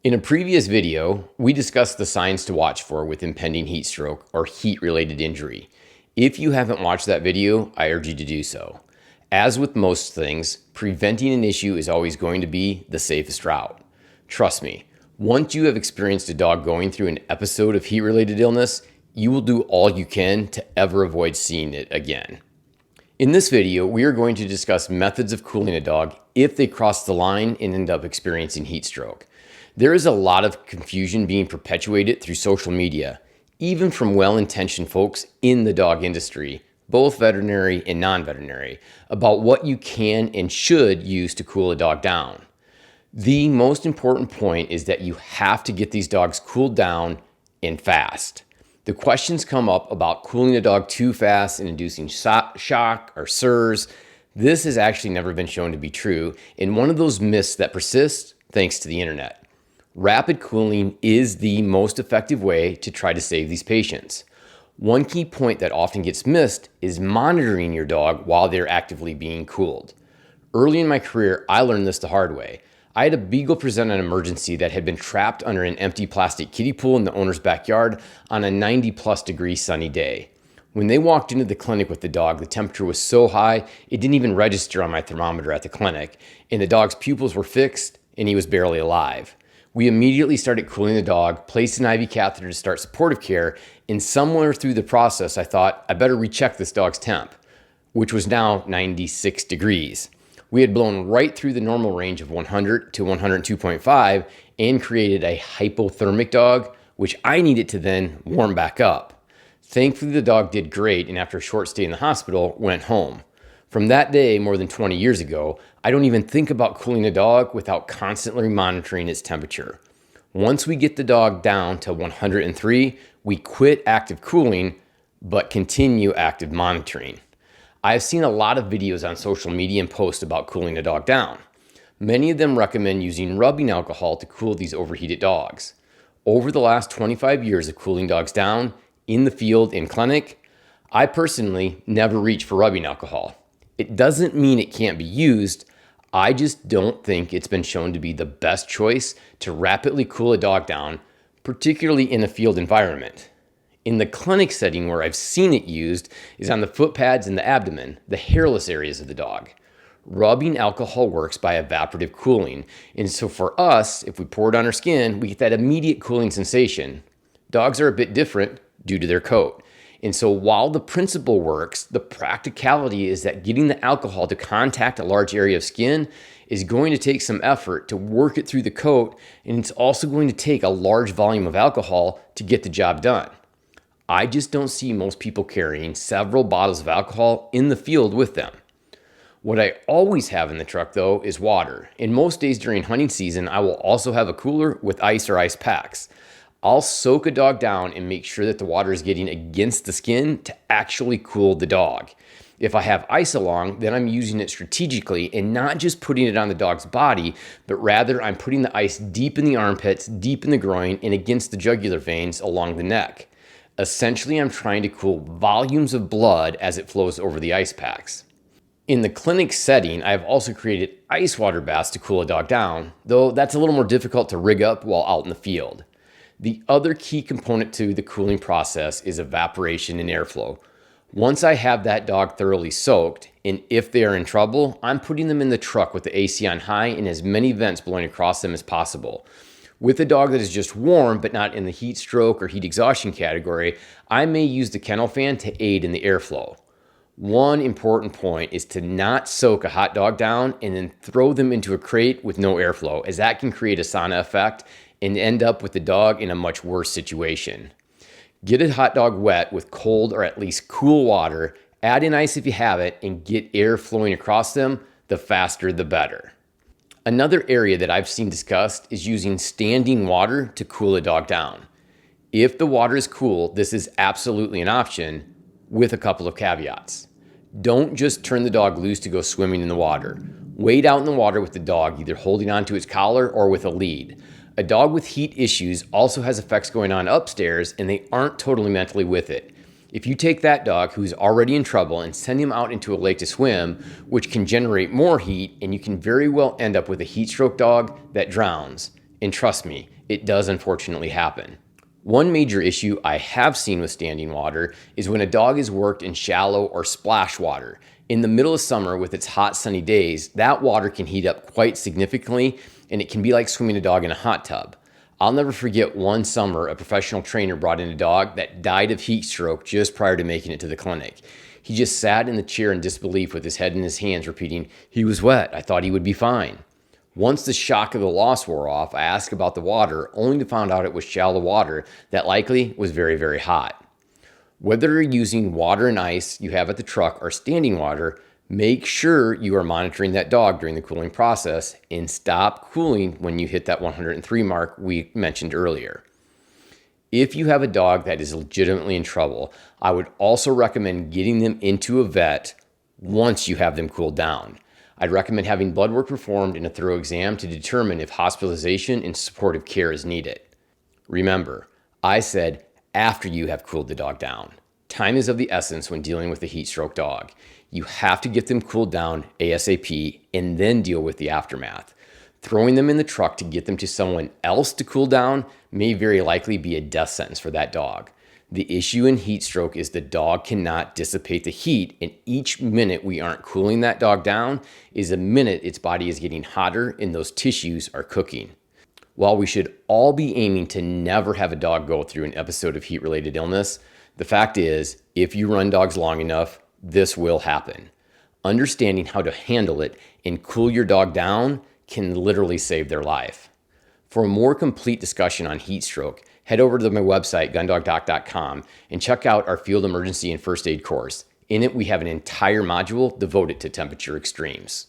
In a previous video, we discussed the signs to watch for with impending heat stroke or heat-related injury. If you haven't watched that video, I urge you to do so. As with most things, preventing an issue is always going to be the safest route. Trust me, once you have experienced a dog going through an episode of heat-related illness, you will do all you can to ever avoid seeing it again. In this video, we are going to discuss methods of cooling a dog if they cross the line and end up experiencing heat stroke. There is a lot of confusion being perpetuated through social media, even from well-intentioned folks in the dog industry, both veterinary and non-veterinary, about what you can and should use to cool a dog down. The most important point is that you have to get these dogs cooled down and fast. The questions come up about cooling a dog too fast and inducing shock or SIRS. This has actually never been shown to be true, and one of those myths that persists thanks to the internet. Rapid cooling is the most effective way to try to save these patients. One key point that often gets missed is monitoring your dog while they're actively being cooled. Early in my career, I learned this the hard way. I had a beagle present an emergency that had been trapped under an empty plastic kiddie pool in the owner's backyard on a 90+ degree sunny day. When they walked into the clinic with the dog, the temperature was so high, it didn't even register on my thermometer at the clinic, and the dog's pupils were fixed and he was barely alive. We immediately started cooling the dog, placed an IV catheter to start supportive care, and somewhere through the process, I thought, I better recheck this dog's temp, which was now 96 degrees. We had blown right through the normal range of 100 to 102.5 and created a hypothermic dog, which I needed to then warm back up. Thankfully, the dog did great, and after a short stay in the hospital, went home. From that day, more than 20 years ago, I don't even think about cooling a dog without constantly monitoring its temperature. Once we get the dog down to 103, we quit active cooling, but continue active monitoring. I've seen a lot of videos on social media and posts about cooling a dog down. Many of them recommend using rubbing alcohol to cool these overheated dogs. Over the last 25 years of cooling dogs down, in the field, in clinic, I personally never reach for rubbing alcohol. It doesn't mean it can't be used. I just don't think it's been shown to be the best choice to rapidly cool a dog down, particularly in a field environment. In the clinic setting where I've seen it used is on the foot pads and the abdomen, the hairless areas of the dog. Rubbing alcohol works by evaporative cooling, and so for us, if we pour it on our skin, we get that immediate cooling sensation. Dogs are a bit different due to their coat. And so while the principle works, the practicality is that getting the alcohol to contact a large area of skin is going to take some effort to work it through the coat, and it's also going to take a large volume of alcohol to get the job done. I just don't see most people carrying several bottles of alcohol in the field with them. What I always have in the truck though is water, and most days during hunting season I will also have a cooler with ice or ice packs. I'll soak a dog down and make sure that the water is getting against the skin to actually cool the dog. If I have ice along, then I'm using it strategically and not just putting it on the dog's body, but rather I'm putting the ice deep in the armpits, deep in the groin, and against the jugular veins along the neck. Essentially, I'm trying to cool volumes of blood as it flows over the ice packs. In the clinic setting, I've also created ice water baths to cool a dog down, though that's a little more difficult to rig up while out in the field. The other key component to the cooling process is evaporation and airflow. Once I have that dog thoroughly soaked, and if they are in trouble, I'm putting them in the truck with the AC on high and as many vents blowing across them as possible. With a dog that is just warm but not in the heat stroke or heat exhaustion category, I may use the kennel fan to aid in the airflow. One important point is to not soak a hot dog down and then throw them into a crate with no airflow, as that can create a sauna effect and end up with the dog in a much worse situation. Get a hot dog wet with cold or at least cool water, add in ice if you have it, and get air flowing across them. The faster the better. Another area that I've seen discussed is using standing water to cool a dog down. If the water is cool, this is absolutely an option with a couple of caveats. Don't just turn the dog loose to go swimming in the water. Wade out in the water with the dog, either holding onto its collar or with a lead. A dog with heat issues also has effects going on upstairs, and they aren't totally mentally with it. If you take that dog who's already in trouble and send him out into a lake to swim, which can generate more heat, and you can very well end up with a heat stroke dog that drowns. And trust me, it does unfortunately happen. One major issue I have seen with standing water is when a dog is worked in shallow or splash water. In the middle of summer with its hot sunny days, that water can heat up quite significantly and it can be like swimming a dog in a hot tub. I'll never forget one summer a professional trainer brought in a dog that died of heat stroke just prior to making it to the clinic. He just sat in the chair in disbelief with his head in his hands repeating, "He was wet. I thought he would be fine." Once the shock of the loss wore off, I asked about the water, only to find out it was shallow water that likely was very, very hot. Whether you're using water and ice you have at the truck or standing water, make sure you are monitoring that dog during the cooling process and stop cooling when you hit that 103 mark we mentioned earlier. If you have a dog that is legitimately in trouble, I would also recommend getting them into a vet once you have them cooled down. I'd recommend having blood work performed and a thorough exam to determine if hospitalization and supportive care is needed. Remember, I said after you have cooled the dog down. Time is of the essence when dealing with a heat stroke dog. You have to get them cooled down ASAP and then deal with the aftermath. Throwing them in the truck to get them to someone else to cool down may very likely be a death sentence for that dog. The issue in heat stroke is the dog cannot dissipate the heat, and each minute we aren't cooling that dog down is a minute its body is getting hotter and those tissues are cooking. While we should all be aiming to never have a dog go through an episode of heat-related illness, the fact is, if you run dogs long enough, this will happen. Understanding how to handle it and cool your dog down can literally save their life. For a more complete discussion on heat stroke, head over to my website, gundogdoc.com, and check out our field emergency and first aid course. In it, we have an entire module devoted to temperature extremes.